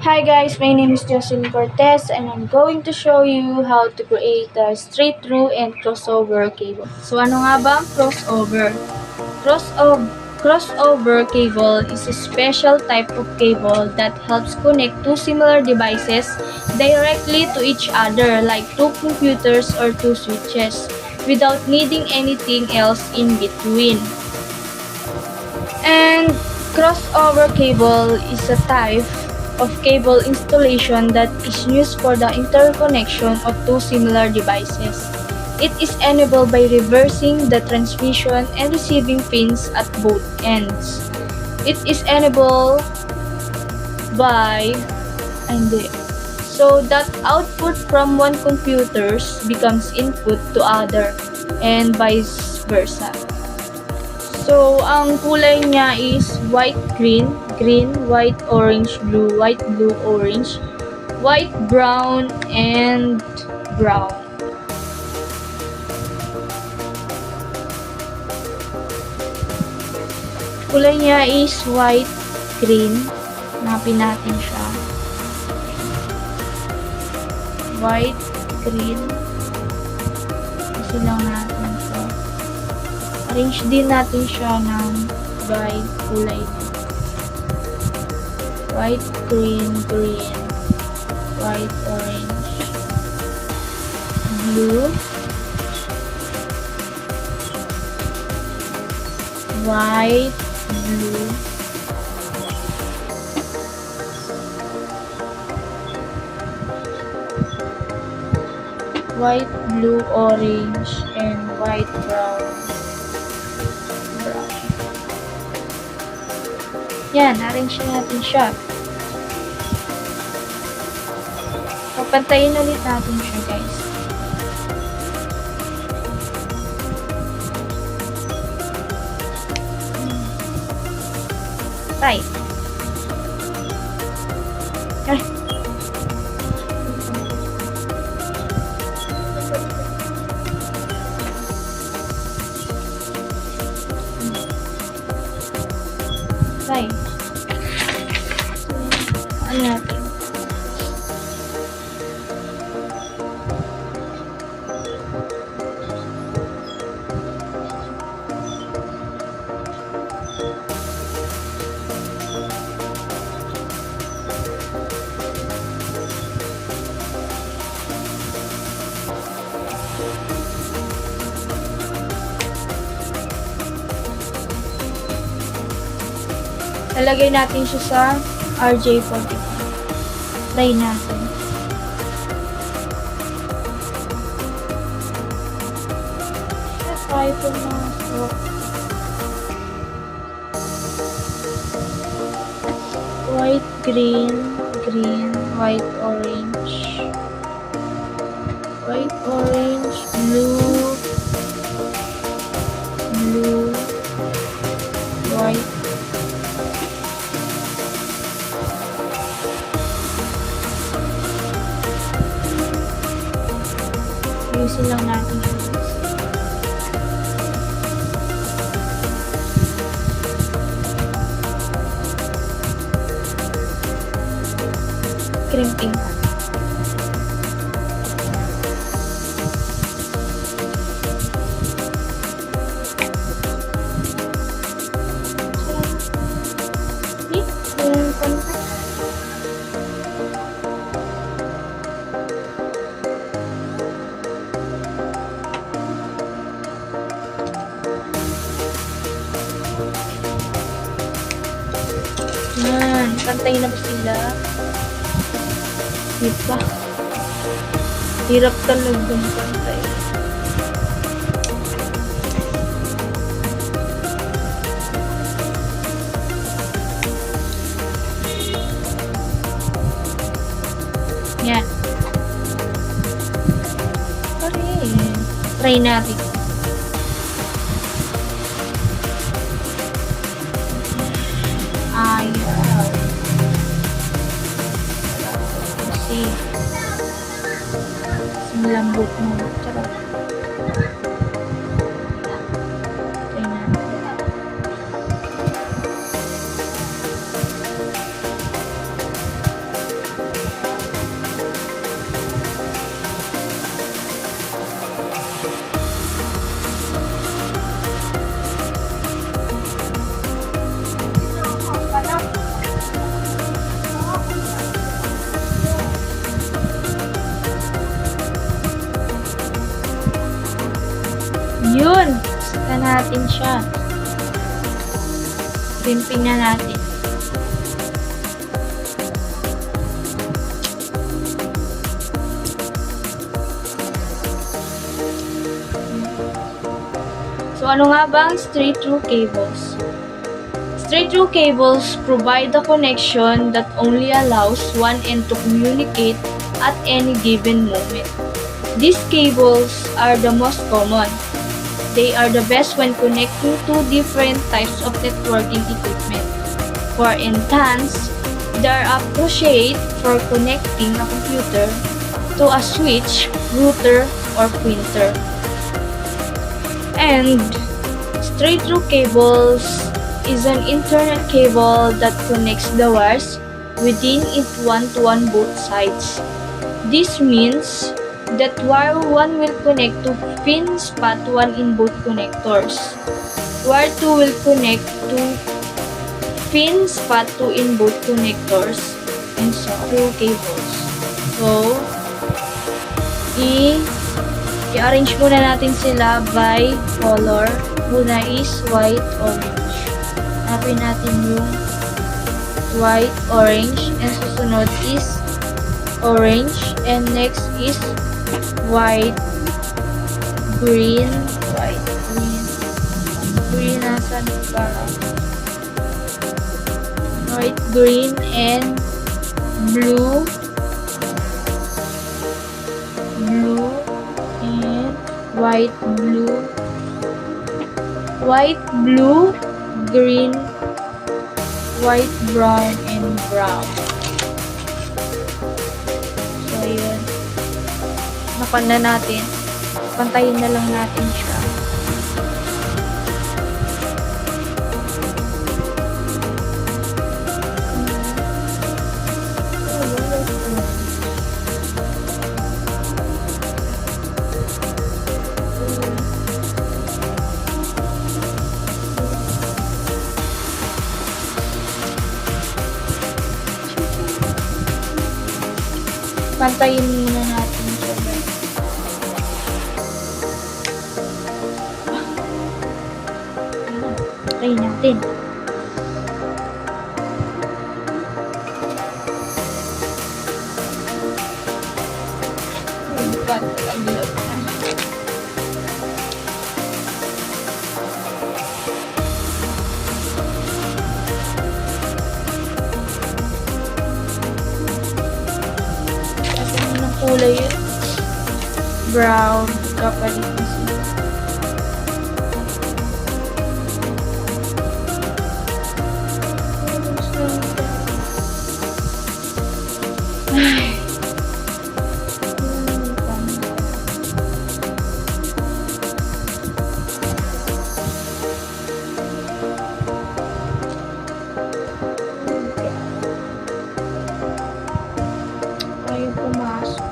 Hi guys, my name is Jocelyn Cortez and I'm going to show you how to create a straight through and crossover cable. So ano nga ba ang crossover? Crossover, crossover cable is a special type of cable that helps connect two similar devices directly to each other like two computers or two switches without needing anything else in between. And crossover cable is a type of cable installation that is used for the interconnection of two similar devices. It is enabled by reversing the transmission and receiving pins at both ends. It is enabled by so that output from one computers becomes input to other and vice versa. So, ang kulay niya is white, green, green, white, orange, blue, orange, white, brown, and brown. Kulay niya is white, green. Hanapin natin siya. White, green. Kasi lang natin siya. Arrange din natin siya ng by kulay. White, green, green, white, orange, blue, white, blue, white, blue, orange, and white, brown. Yan, arrange natin siya. Papantayin ulit natin siya, guys. Right. Ay. Right. Ano natin? Lalagay natin siya sa RJ45. Try natin. Try ko na. White, green, green, white, orange. White, orange, blue, blue, white. Ayusin lang natin siya. Crimping. Yan, pantay na ba sila? Diba? Hirap talagang pantay. Yan. Okay. Try natin. Ayaw. Kasi malambot mo. Charot. Try natin. Yun! Basta natin siya. Pimping na natin. So, ano nga ba ang straight-through cables? Straight-through cables provide a connection that only allows one end to communicate at any given moment. These cables are the most common. They are the best when connecting two different types of networking equipment. For instance, they are appropriate for connecting a computer to a switch, router, or printer. And straight-through cables is an Ethernet cable that connects the wires within it one-to-one both sides. This means that wire 1 will connect to pin spot 1 in both connectors. Wire 2 will connect to pin spot 2 in both connectors and so through cables. So, i-arrange muna natin sila by color. Una is white, orange. Hanapin natin yung white, orange, and susunod is orange, and next is white, green, nasan para? White, green, and blue, and white, blue, green, white, brown, and brown. So, yun. Napan na natin. Pantayin na lang natin siya. Pantayin muna natin siya. Pantayin natin. Kulay yun. Brown. Kapalit na siya. Ay. Ayaw pumasok.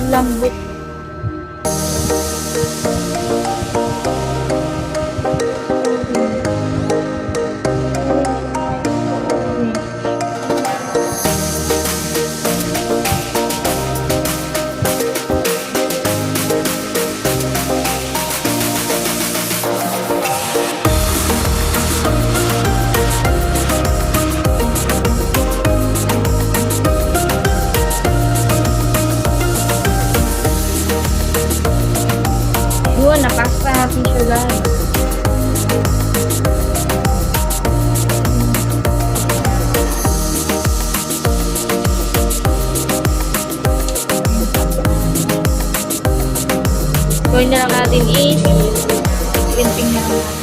Lambot. Yun, nakasta natin siya guys. Gawin na lang natin is pimping na lang.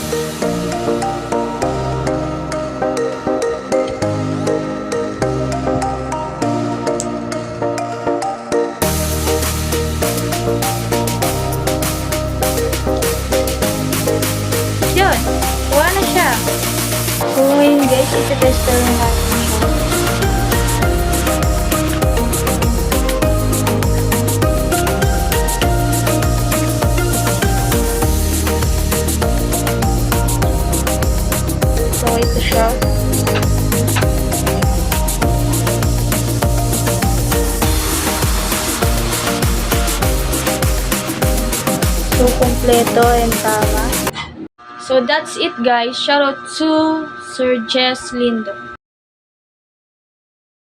Yun. iti-tester na natin siya. So, ito siya. So, kompleto and tama. So, that's it guys. Shoutout to Sir Jess Lindo.